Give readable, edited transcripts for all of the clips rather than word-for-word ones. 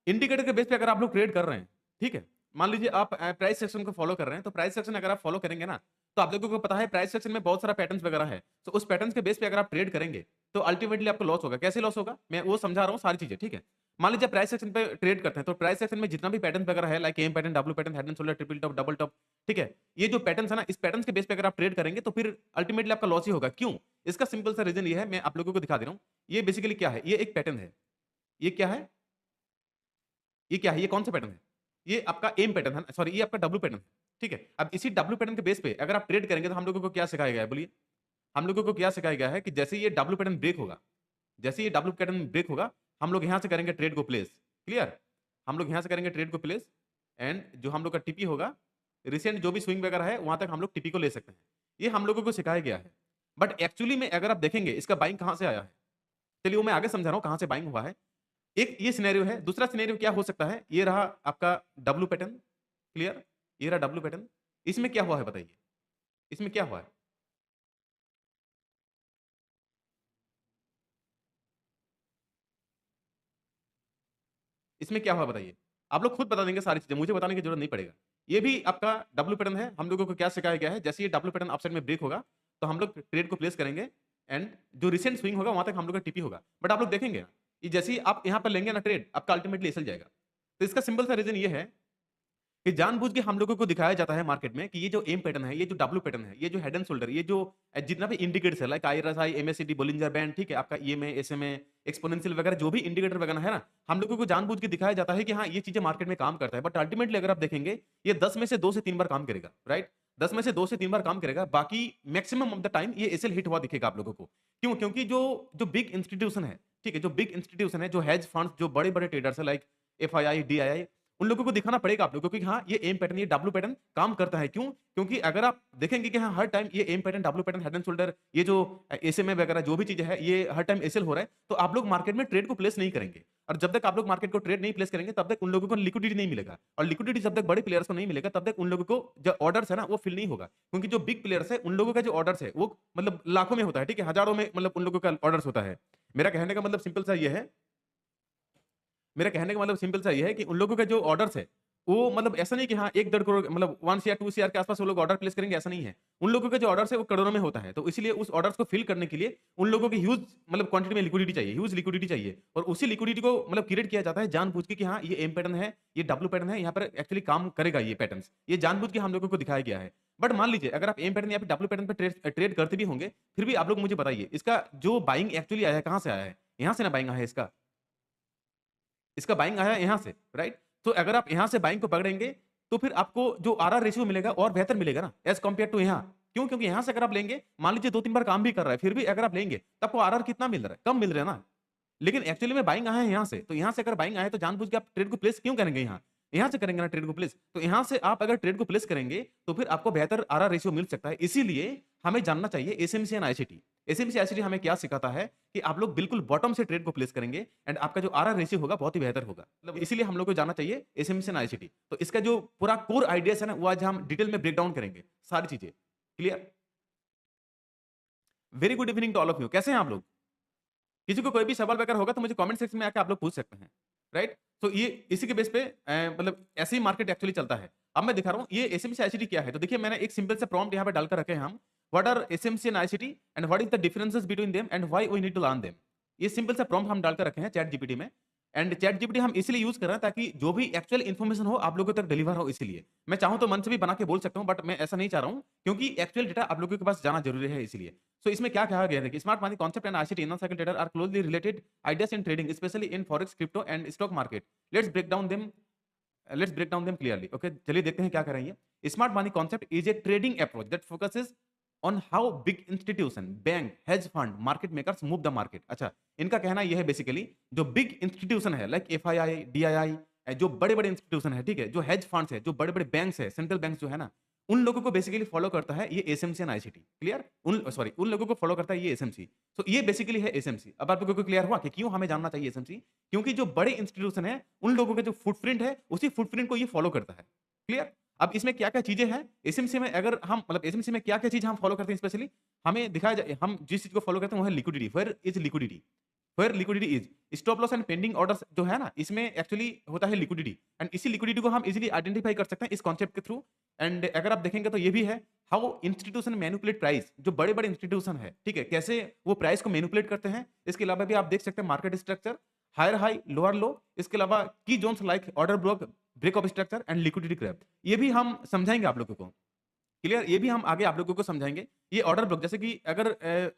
Indicator के base पे अगर आप लोग ट्रेड कर रहे हैं, ठीक है? मान लीजिए आप प्राइस सेक्शन को फॉलो कर रहे हैं, तो प्राइस सेक्शन अगर आप फॉलो करेंगे ना, तो आप लोगों को पता है प्राइस सेक्शन में बहुत सारा पैटर्न्स वगैरह है। तो उस पैटर्न्स के बेस पे अगर आप ट्रेड करेंगे, तो अल्टीमेटली आपको लॉस होगा। कैसे लॉस होगा? मैं वो समझा रहा हूँ सारी चीज़ें, ठीक है? मान लीजिए प्राइस सेक्शन पे ट्रेड करते हैं, तो प्राइस सेक्शन में जितना भी पैटर्न वगैरह है like M pattern, W pattern, head and shoulder, triple top, double top, ठीक है? ये जो पैटर्न्स है ना, इस पैटर्न्स के बेस पे अगर आप ट्रेड करेंगे, तो फिर अल्टीमेटली आपका लॉस ही होगा। क्यों? इसका सिंपल सा रीज़न ये है, मैं आप लोगों को दिखा दे रहा हूँ। ये बेसिकली क्या है? ये एक पैटर्न है। ये क्या है? ये क्या है? ये कौन सा पैटर्न है? ये आपका एम पैटर्न है, सॉरी ये आपका डब्ल्यू पैटर्न है, ठीक है? अब इसी डब्ल्यू पैटर्न के बेस पे अगर आप ट्रेड करेंगे तो हम लोगों को क्या सिखाया गया है बोलिए? हम लोगों को क्या सिखाया गया है कि जैसे ये डब्ल्यू पैटर्न ब्रेक होगा, जैसे ये डब्ल्यू पैटर्न ब्रेक होगा, हम लोग यहाँ से करेंगे ट्रेड को प्लेस, क्लियर? हम लोग यहाँ से करेंगे ट्रेड को प्लेस एंड जो हम लोग का टीपी होगा, रिसेंट जो भी स्विंग वगैरह है, वहाँ तक हम लोग टीपी को ले सकते हैं। ये हम लोगों को सिखाया गया है। बट एक्चुअली में अगर आप देखेंगे इसका बाइंग कहाँ से आया है? चलिए वो मैं आगे समझा रहा हूँ कहाँ से बाइंग हुआ है। एक ये सिनेरियो है, दूसरा सिनेरियो क्या हो सकता है? ये रहा आपका डब्ल्यू पैटर्न, क्लियर? ये रहा डब्ल्यू पैटर्न। इसमें क्या हुआ है बताइए? इसमें क्या हुआ है? इसमें क्या हुआ बताइए? आप लोग खुद बता देंगे सारी चीज़ें, मुझे बताने की ज़रूरत नहीं पड़ेगा। ये भी आपका डब्ल्यू पैटर्न है, हम लोगों को क्या सिखाया गया है, जैसे ये डब्ल्यू पैटर्न अपसाइड में ब्रेक होगा, तो हम लोग ट्रेड को प्लेस करेंगे एंड जो रिसेंट स्विंग होगा, वहाँ तक हम लोग का टीपी होगा। बट आप लोग देखेंगे ना, कि जैसे ही आप यहाँ पर लेंगे ना ट्रेड, आपका अल्टीमेटली एसएल जाएगा। तो इसका सिंपल सा रीज़न ये है कि जानबूझ के हम लोगों को दिखाया जाता है मार्केट में कि ये जो एम पैटर्न है, ये जो डब्ल्यू पैटर्न है, ये जो हेड एंड शोल्डर, ये जो जितना भी इंडिकेटर्स है लाइक आईआरएसआई, एमएसीडी, बोलिंजर बैंड, ठीक है? आपका ईएमए, एसएमए, एक्सपोनेंशियल वगैरह जो भी इंडिकेटर वगैरह है ना, हम लोगों को जानबूझ के दिखाया जाता है कि हाँ, ये चीज़ें मार्केट में काम करता है। बट अल्टीमेटली अगर आप देखेंगे, ये 10 में से 2 से 3 बार काम करेगा, राइट? 10 में से 2 से 3 बार काम करेगा, बाकी मैक्सिमम ऑफ द टाइम ये एसएल हिट हुआ दिखेगा आप लोगों को। क्यों? क्योंकि जो जो बिग इंस्टीट्यूशन है, ठीक है? जो बिग इंस्टीट्यूशन है, जो हेज फंड्स, जो बड़े-बड़े ट्रेडर्स है लाइक एफआईआई, डीआईआई, उन लोगों को दिखाना पड़ेगा आप लोगों को कि हाँ, ये एम पैटर्न, ये डब्ल्यू पैटर्न काम करता है। क्यों? क्योंकि अगर आप देखेंगे कि हाँ, हर टाइम ये M pattern, W pattern, head and shoulder, ये जो एसएमए वगैरह जो भी चीज़ें हैं, ये हर टाइम एसएल हो रहा है, तो आप लोग मार्केट में ट्रेड को प्लेस नहीं करेंगे। और जब तक आप लोग मार्केट को ट्रेड नहीं प्लेस करेंगे, तब तक उन लोगों को लिक्विडिटी नहीं मिलेगा। और लिक्विडिटी जब तक बड़े प्लेयर्स को नहीं मिलेगा, तब तक उन लोगों को जो ऑर्डर्स है ना, वो फिल नहीं होगा। क्योंकि जो बिग प्लेयर्स है, उन लोगों का जो ऑर्डर्स है, वो मतलब लाखों में होता है, ठीक है? हज़ारों में मतलब उन लोगों का ऑर्डर्स होता है। मेरा कहने का मतलब सिंपल सा ये है मेरा कहने का मतलब सिंपल सा ये है कि उन लोगों का जो ऑर्डर्स है, वो मतलब ऐसा नहीं कि हाँ 1 डेढ़ करोड़ मतलब 1 सीआर 2 सीआर के आस-पास वो लोग ऑर्डर प्लेस करेंगे, ऐसा नहीं है। उन लोगों का जो ऑर्डर्स है वो करोड़ों में होता है। तो इसीलिए उस ऑर्डर्स को फिल करने के लिए उन लोगों की ह्यूज मतलब क्वांटिटी में लिक्विडिटी चाहिए, ह्यूज लिक्विडिटी चाहिए। और उसी लिक्विडिटी को मतलब क्रिएट किया जाता है जानबूझ के कि हाँ, ये एम पैटर्न है, ये डब्ल्यू पैटर्न है, यहाँ पर एक्चुअली काम करेगा ये पैटर्न्स। ये जानबूझ के हम लोगों को दिखाया गया है। बट मान लीजिए अगर आप एम पैटर्न या फिर डब्ल्यू पैटर्न पे ट्रेड करते भी होंगे, फिर भी आप लोग मुझे बताइए, इसका जो बाइंग एक्चुअली आया है, कहाँ से आया है? यहाँ से ना बाइंग आया है इसका। इसका बाइंग आया यहाँ से, राइट? तो अगर आप यहाँ से बाइंग को पकड़ेंगे, तो फिर आपको जो आरआर रेशियो मिलेगा और बेहतर मिलेगा ना, एज़ कम्पेयर टू यहाँ। क्यों? क्योंकि यहाँ से अगर आप लेंगे, मान लीजिए 2-3 बार काम भी कर रहा है, फिर भी अगर आप लेंगे, तो आपको आरआर कितना मिल रहा है? कम मिल रहा है ना। लेकिन एक्चुअली में बाइंग आया है यहाँ से, तो यहाँ से अगर बाइंग आया है, तो जानबूझ के आप ट्रेड को प्लेस क्यों करेंगे यहाँ? यहाँ से करेंगे ना ट्रेड को प्लेस। तो यहाँ से आप अगर ट्रेड को प्लेस करेंगे, तो फिर आपको बेहतर आरआर रेशियो मिल सकता है। इसीलिए हमें जानना चाहिए SMC and ICT. SMC, ICT हमें क्या सिखाता है कि आप लोग बिल्कुल बॉटम से ट्रेड को प्लेस करेंगे एंड आपका जो आरआर रेशियो होगा बहुत ही बेहतर होगा। मतलब इसीलिए हम लोग को जानना चाहिए एसएमसी एंड आईसीटी। तो इसका जो पूरा कोर आइडियाज़ है ना, वो आज हम डिटेल में ब्रेक डाउन करेंगे, सारी चीज़ें। Clear? Very good evening to all of you. कैसे हैं आप लोग? किसी को कोई भी सवाल वगैरह होगा तो मुझे कमेंट सेक्शन में आके आप लोग पूछ सकते हैं, राइट? तो ये इसी के बेस पे मतलब ऐसे ही मार्केट एक्चुअली चलता है। अब मैं दिखा रहा हूँ ये एसएमसी आईसीटी क्या है? तो देखिए मैंने एक सिंपल सा प्रॉम्प्ट यहाँ पे डालकर रखे हैं हम। What are SMC and ICT and what is the differences between them and why we need to learn them. ये सिंपल सा प्रॉम्प्ट हम डालकर रखे हैं चैट जीपीटी में। एंड चैट जीपीटी हम इसलिए यूज़ कर रहे हैं ताकि जो भी एक्चुअल इन्फॉर्मेशन हो आप लोगों तक डिलीवर हो इसीलिए। मैं चाहूँ तो मन से भी बना के बोल सकता हूँ बट मैं ऐसा नहीं चाह रहा हूँ क्योंकि एक्चुअल डेटा आप लोगों के पास जाना ज़रूरी है इसीलिए। सो इसमें क्या कहा गया है देखिए smart money concept and ICT inner circle trader are closely related ideas in trading specially in forex crypto and stock market. Let's break down them clearly. Okay चलिए देखते हैं क्या कर रही है। Smart money concept is a trading approach that focuses on how big institution bank hedge fund market makers move the market. अच्छा इनका कहना यह है बेसिकली जो बिग इंस्टीट्यूशन है लाइक एफआईआई डीआईआई जो बड़े बड़े इंस्टीट्यूशन है ठीक है जो हेज फंड्स है जो बड़े बड़े बैंक्स है सेंट्रल बैंक जो है ना उन लोगों को बेसिकली फॉलो करता है ये एसएमसी एंड आईसीटी। क्लियर? उन सॉरी उन लोगों को फॉलो करता है ये एसएमसी। सो ये बेसिकली है एसएमसी। अब आप लोगों को क्लियर हुआ कि क्यों हमें जानना चाहिए एसएमसी? क्योंकि जो बड़े इंस्टीट्यूशन है उन लोगों का जो फुटप्रिंट है उसी फुटप्रिंट को ये फॉलो करता है। क्लियर? अब इसमें क्या-क्या चीज़ें हैं, एसएमसी में अगर हम मतलब एसएमसी में क्या-क्या चीज़ हम फॉलो करते हैं स्पेशली, हमें दिखाया जाए हम जिस चीज़ को फॉलो करते हैं वो है liquidity. Where is liquidity? Where liquidity is. Stop loss and pending orders जो है ना, इसमें एक्चुअली होता है लिक्विडिटी, एंड इसी लिक्विडिटी को हम इजीली आइडेंटिफाई कर सकते हैं इस कॉन्सेप्ट के थ्रू। एंड अगर आप देखेंगे तो ये भी है हाउ इंस्टीट्यूशन मैनिपुलेट प्राइस, जो बड़े बड़े इंस्टीट्यूशन है, ठीक है, कैसे वो प्राइस को मैनिपुलेट करते हैं। इसके अलावा भी आप देख सकते हैं market structure, higher high lower low, इसके अलावा की zones like order block, break of structure and liquidity grab, ये भी हम समझाएंगे आप लोगों को। क्लियर, ये भी हम आगे आप लोगों को समझाएंगे। ये ऑर्डर ब्लॉक जैसे कि अगर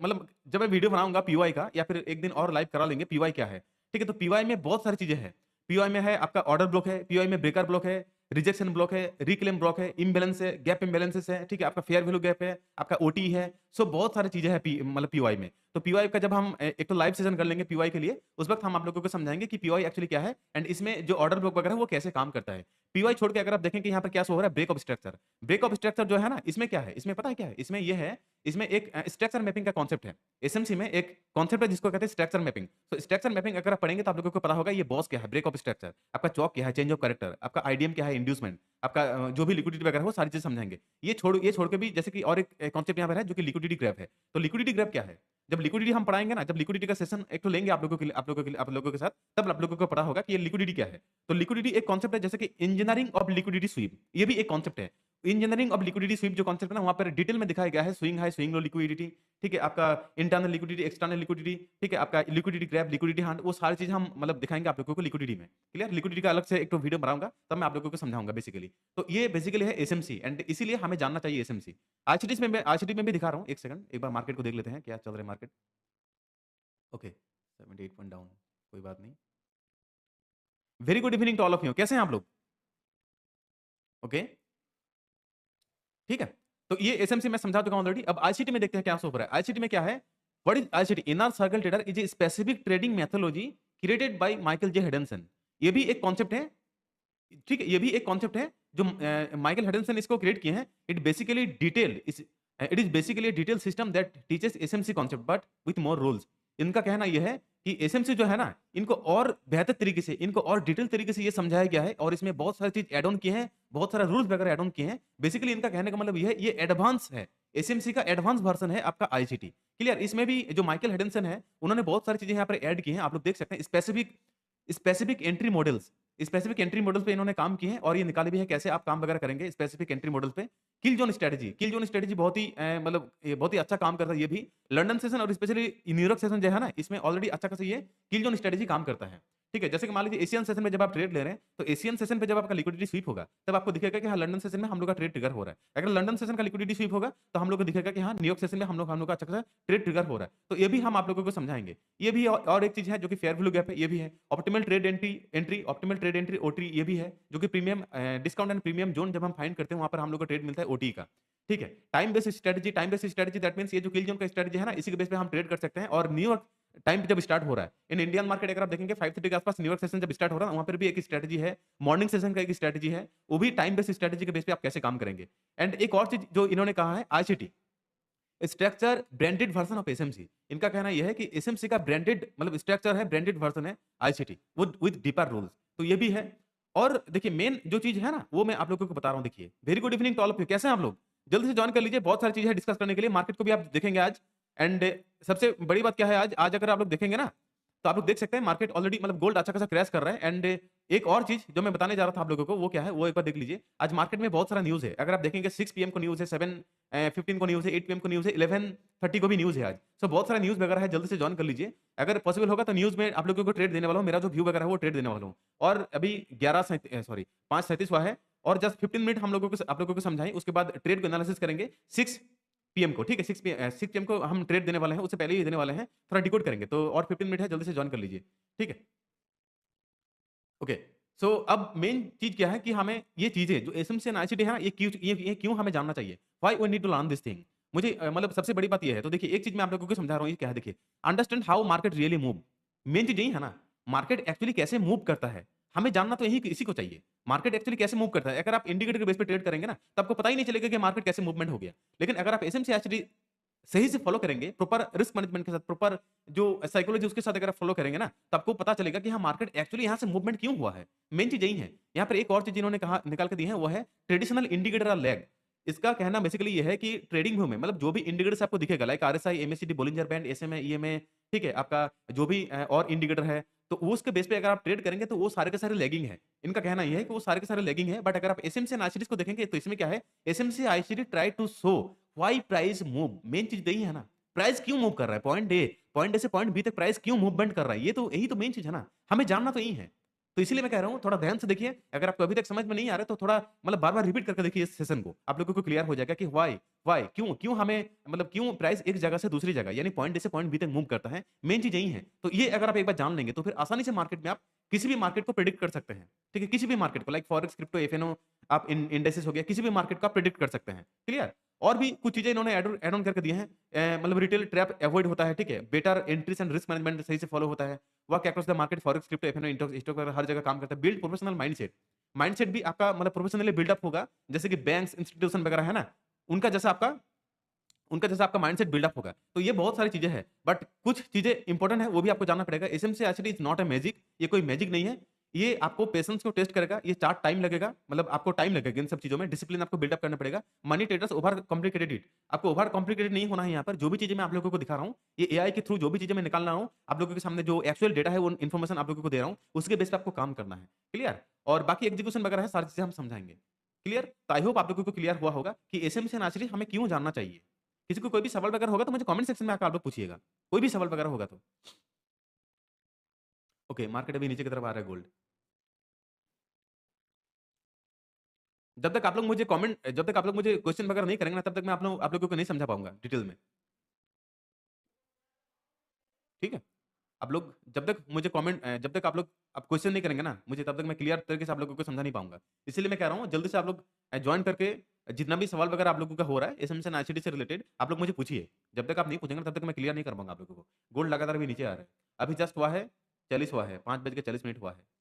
मतलब जब मैं वीडियो बनाऊंगा पीवाई का, या फिर एक दिन और लाइव करा लेंगे पीवाई क्या है, ठीक है, तो पीवाई में बहुत सारी चीजें हैं। पीवाई में है आपका ऑर्डर ब्लॉक है, पीवाई में ब्रेकर ब्लॉक है, रिजेक्शन ब्लॉक है, रिक्लेम ब्लॉक है, इम्बैलेंस है, गैप इम्बैलेंसेस है, ठीक है, आपका फेयर वैल्यू गैप है, आपका ओटी है। सो बहुत सारी चीजें हैं मतलब पीवाई में। तो पीवाई का जब हम एक तो लाइव सेशन कर लेंगे पीवाई के लिए, उस वक्त हम आप लोगों को समझाएंगे कि पीवाई एक्चुअली क्या है, एंड इसमें जो ऑर्डर ब्लॉक वगैरह है वो कैसे काम करता है। पीवाई छोड़ के अगर आप देखेंगे यहाँ पर क्या शो हो रहा है, break of structure. Break of structure जो है ना, इसमें क्या है, इसमें पता है क्या है, इसमें ये है, इसमें एक स्ट्रक्चर मैपिंग का कॉन्सेप्ट है। एसएमसी में एक कॉन्सेप्ट है जिसको कहते हैं स्ट्रक्चर मैपिंग। तो स्ट्रक्चर मैपिंग अगर आप पढ़ेंगे तो आप लोगों को पता होगा ये बॉस क्या है, ब्रेक ऑफ स्ट्रक्चर, आपका चौक क्या है, चेंज ऑफ कैरेक्टर, आपका आईडीएम क्या है, इंड्यूसमेंट, आपका जो भी लिक्विडिटी वगैरह है वो सारी चीज समझाएंगे। ये छोड़ के भी जैसे कि और एक कॉन्सेप्ट यहाँ पर है जो कि लिक्विडिटी ग्रैप है। तो लिक्विडिटी ग्रैप क्या है, जब लिक्विडिटी हम पढ़ाएंगे ना, जब लिक्विडिटी का सेशन एक तो लेंगे आप लोगों के साथ, तब आप लोगों को पता होगा कि ये लिक्विडिटी क्या है। तो लिक्विडिटी एक कॉन्सेप्ट है जैसे कि इंजीनियरिंग ऑफ लिक्विडिटी स्वीप, ये भी एक कॉन्सेप्ट है। इंजीनियरिंग ऑफ लिक्विडिटी स्वीप जो कॉन्सेप्ट है ना, वहां पर डिटेल में दिखाया गया है swing high swing low liquidity, ठीक है, आपका इंटरनल लिक्विडिटी, एक्सटर्नल लिक्विडिटी, ठीक है, आपका लिक्विडिटी ग्रैप, लिक्विडिटी हांड, वो सारी चीज हम मतलब दिखाएंगे आप लोगों को लिक्विडिटी में। क्लियर, लिक्विडिटी का अलग से एक तो वीडियो बनाऊंगा तब मैं आप लोगों को समझाऊंगा बेसिकली। तो ये बेसिकली है एसएमसी, एंड इसीलिए हमें जानना चाहिए एसएमसी। आईसीटी में मैं आईसीटी में भी दिखा रहा हूँ, एक सेकंड, एक बार मार्केट को देख लेते हैं क्या चल रहा है मार्केट। ओके, 78 पॉइंट डाउन, कोई बात नहीं। Very good evening to all of you, कैसे हैं आप लोग? ओके, ठीक है। तो ये एसएमसी मैं समझा चुका हूं ऑलरेडी। अब आईसीटी में देखते हैं क्या शो हो रहा है। आईसीटी में क्या है, what is ICT? Inner circle trader is a specific trading methodology created by Michael J Huddleston. ये भी एक कॉन्सेप्ट है, ठीक है, ये भी एक कॉन्सेप्ट है जो माइकल हेडनसन इसको क्रिएट किए हैं। It is basically detail system that teaches SMC concept but with more rules. इनका कहना यह है कि एसएमसी जो है ना, इनको और बेहतर तरीके से, इनको और डिटेल तरीके से ये समझाया गया है, और इसमें बहुत सारी चीज ऐड ऑन किए हैं, बहुत सारा रूल्स वगैरह ऐड ऑन किए हैं। बेसिकली इनका कहने का मतलब ये है, ये एडवांस है, एसएमसी का एडवांस वर्जन है आपका आईसीटी। क्लियर, इसमें भी जो माइकल हेडनसन है उन्होंने बहुत सारी चीजें यहाँ पर ऐड की हैं, आप लोग देख सकते हैं। Specific entry models, specific entry models पे इन्होंने काम किए हैं, और ये निकाले भी है कैसे आप काम वगैरह करेंगे स्पेसिफिक एंट्री मॉडल्स पे। किल जोन स्ट्रेटजी बहुत ही मतलब ये बहुत ही अच्छा काम करता है। ये भी लंदन सेशन और स्पेशली न्यूयॉर्क सेशन जो है ना, इसमें ऑलरेडी अच्छा खासा ये किल जोन स्ट्रेटजी काम करता है। ठीक है, जैसे कि मान लीजिए एशियन सेशन में जब आप ट्रेड ले रहे हैं, तो एशियन सेशन पे जब आपका लिक्विडिटी स्वीप होगा, तब आपको दिखेगा कि हाँ लंदन सेशन में हम लोग का ट्रेड ट्रिगर हो रहा है। अगर लंदन सेशन का लिक्विडिटी स्वीप होगा, तो हम लोग को दिखेगा कि हाँ न्यूयॉर्क सेशन में हम लोग का अच्छा खासा ट्रेड ट्रिगर हो रहा है। तो ये भी हम आप लोगों को समझाएंगे। ये भी और एक चीज है जो कि फेयर वैल्यू गैप है, ये भी है। Optimal trade entry optimal trade entry OT, ये भी है, जो कि premium discount and premium zone जब हम फाइंड करते हैं वहां पर हम लोग को ट्रेड मिलता है ओटी का। ठीक है, time based strategy that means ये जो किल जोन का स्ट्रेटजी है ना, इसी के बेस पे हम ट्रेड कर सकते हैं। और न्यूयॉर्क टाइम पे जब स्टार्ट हो रहा है इन इंडियन मार्केट, अगर आप देखेंगे 5:30 के आसपास न्यूयॉर्क सेशन जब स्टार्ट हो रहा है, वहां पर भी एक स्ट्रेटजी है, मॉर्निंग सेशन का एक स्ट्रेटजी है, वो भी टाइम बेस्ड स्ट्रेटजी के बेस पे आप कैसे काम करेंगे। एंड एक और चीज जो इन्होंने कहा है, ICT structure branded version of SMC. इनका कहना यह है कि एसएमसी का ब्रांडेड मतलब स्ट्रक्चर है, ब्रांडेड वर्जन है आईसीटी विद डीपर रूल्स। तो ये भी है। और देखिए मेन जो चीज है ना, वो मैं आप लोगों को बता रहा हूं। देखिए, very good evening to all of you, कैसे हैं आप लोग? जल्दी से ज्वाइन कर लीजिए, बहुत सारी चीजें हैं डिस्कस करने के लिए। मार्केट को भी आप देखेंगे आज, एंड सबसे बड़ी बात क्या है, आज अगर आप लोग देखेंगे ना, तो आप लोग देख सकते हैं मार्केट ऑलरेडी मतलब गोल्ड अच्छा खासा क्रैश कर रहा है। एंड एक और चीज जो मैं बताने जा रहा था आप लोगों को, वो क्या है, वो एक बार देख लीजिए। आज मार्केट में बहुत सारा न्यूज है। अगर आप देखेंगे 6 पीएम को न्यूज है, 7:15 को न्यूज है, 8 पीएम को न्यूज है, 11:30 को भी न्यूज है आज। सो बहुत सारा न्यूज वगैरह है, जल्दी से ज्वाइन कर लीजिए। अगर पॉसिबल होगा तो न्यूज में आप लोगों को ट्रेड देने वाला हूँ, मेरा जो व्यू वगैरह है वो ट्रेड देने वाला हूँ। और अभी 5:37 हुआ है, और जस्ट 15 मिनट हम लोगों को आप लोगों को समझाएं, उसके बाद ट्रेड को एनालिसिस करेंगे 6 पीएम को। ठीक है, 6 पीएम को हम ट्रेड देने वाले हैं, उससे पहले ही देने वाले हैं, थोड़ा डिकोड करेंगे। तो और 15 मिनट है, जल्दी से ज्वाइन कर लीजिए। ठीक है, ओके। सो अब मेन चीज क्या है कि हमें ये चीजें जो एसएमसी एंड आईसीटी है ना, ये क्यों हमें जानना चाहिए, why we need to learn this thing. मुझे मतलब सबसे बड़ी बात ये है। तो देखिए एक चीज मैं आप लोगों को समझा रहा हूँ, ये क्या है, देखिए understand how market really move. Main चीज यही है ना, मार्केट एक्चुअली कैसे मूव करता है, हमें जानना तो यही इसी को चाहिए। मार्केट एक्चुअली कैसे मूव करता है। अगर आप इंडिकेटर के बेस पे ट्रेड करेंगे ना, तो आपको पता ही नहीं चलेगा कि मार्केट कैसे मूवमेंट हो गया। लेकिन अगर आप एसएमसी आईसीटी सही से फॉलो करेंगे, प्रॉपर रिस्क मैनेजमेंट के साथ, प्रॉपर जो साइकोलॉजी उसके साथ अगर आप फॉलो करेंगे ना, तो आपको पता चलेगा कि हाँ मार्केट एक्चुअली यहाँ से मूवमेंट क्यों हुआ है। मेन चीज यही है। यहाँ पर एक और चीज इन्होंने कहा निकाल के दी है, वो है ट्रेडिशनल इंडिकेटर और लैग। इसका कहना बेसिकली ये है कि ट्रेडिंग व्यू में मतलब जो भी इंडिकेटर्स आपको दिखेगा like RSI, MACD, Bollinger band, SMA, EMA, ठीक है? आपका जो भी और इंडिकेटर है, तो वो उसके बेस पे अगर आप ट्रेड करेंगे तो वो सारे के सारे लैगिंग है। इनका कहना ये है कि वो सारे के सारे लैगिंग है, बट अगर आप एसएमसी एंड आईसीडीज़ को देखेंगे तो इसमें क्या है, SMC, ICT try to show why price move, main चीज़ यही है ना। प्राइस क्यों मूव कर रहा है? पॉइंट ए से पॉइंट बी तक प्राइस क्यों मूवमेंट कर रहा है? ये तो यही तो मेन चीज़ है ना। हमें जानना तो यही है। तो इसीलिए मैं कह रहा हूँ थोड़ा ध्यान से देखिए, अगर आपको अभी तक समझ में नहीं आ रहा है तो थोड़ा मतलब बार-बार रिपीट करके देखिए इस सेशन को। आप लोगों को क्लियर हो जाएगा कि व्हाई व्हाई क्यों क्यों हमें मतलब क्यों प्राइस एक जगह से दूसरी जगह यानी पॉइंट ए से पॉइंट बी तक मूव करता है, मेन चीज़ यही है। तो ये अगर आप एक बार जान लेंगे तो फिर आसानी से मार्केट में आप किसी भी मार्केट को प्रेडिक्ट कर सकते हैं। ठीक है? किसी भी मार्केट को लाइक फॉरेक्स, क्रिप्टो, एफएनओ आप इन इंडेक्सेस हो गया, किसी भी मार्केट को आप प्रेडिक्ट कर सकते हैं। क्लियर? और भी कुछ चीज़ें इन्होंने ऐड ऑन करके दिए हैं। मतलब रिटेल ट्रैप अवॉइड होता है, ठीक है? Better entries and risk management सही से फॉलो होता है। Work across the market, forex, crypto, FNO, stock वगैरह हर जगह काम करता है। Build professional mindset. माइंडसेट भी आपका मतलब प्रोफेशनली बिल्डअप होगा, जैसे कि बैंक्स, इंस्टीट्यूशन वगैरह है ना? उनका जैसा आपका उनका जैसा आपका माइंडसेट बिल्डअप होगा। तो ये बहुत सारी चीज़ें हैं, बट कुछ चीज़ें इंपॉर्टेंट है, वो भी आपको जानना पड़ेगा। SMC actually is not a magic, ये कोई मैजिक नहीं है। ये आपको पेशेंस को टेस्ट करेगा, ये चार्ट टाइम लगेगा, मतलब आपको टाइम लगेगा इन सब चीज़ों में, डिसिप्लिन आपको बिल्डअप करना पड़ेगा। Money traders over complicated it, आपको ओवर कॉम्प्लिकेटेड नहीं होना है यहाँ पर। जो भी चीज़ें मैं आप लोगों को दिखा रहा हूँ, ये एआई के थ्रू जो भी चीज़ें मैं निकाल रहा हूँ, आप लोगों के सामने जो एक्चुअल डेटा है, वो इन्फॉर्मेशन आप लोगों को दे रहा हूँ, उसके बेस पे आपको काम करना है। क्लियर? और बाकी एग्जीक्यूशन वगैरह है, सारी चीज़ें हम समझाएँगे। क्लियर? तो आई होप आप लोगों को क्लियर हुआ होगा कि एसएमसी एंड आरसीडी हमें क्यों जानना चाहिए। किसी को कोई भी सवाल वगैरह होगा तो मुझे कमेंट सेक्शन में आकर आप लोग पूछिएगा। कोई भी सवाल वगैरह होगा तो। ओके, मार्केट अभी नीचे की तरफ आ रहा है गोल्ड। जब तक आप लोग मुझे क्वेश्चन वगैरह नहीं करेंगे ना तब तक मैं आप लोगों को नहीं समझा पाऊँगा डिटेल में। ठीक है? आप लोग जब तक आप क्वेश्चन नहीं करेंगे ना मुझे तब तक मैं क्लियर तरीके से आप लोगों को समझा नहीं पाऊँगा। इसीलिए मैं कह रहा हूँ जल्दी से आप लोग जॉइन करके जितना भी सवाल वगैरह आप लोगों का हो रहा है एसएमएस एंड आईसीडी से रिलेटेड आप लोग मुझे पूछिए। जब तक आप नहीं पूछेंगे ना तब तक मैं क्लियर नहीं कर पाऊँगा आप लोगों को। गोल्ड लगातार अभी नीचे आ रहा है। अभी जस्ट हुआ है 40 हुआ है, 5 बज के 40 मिनट हुआ है।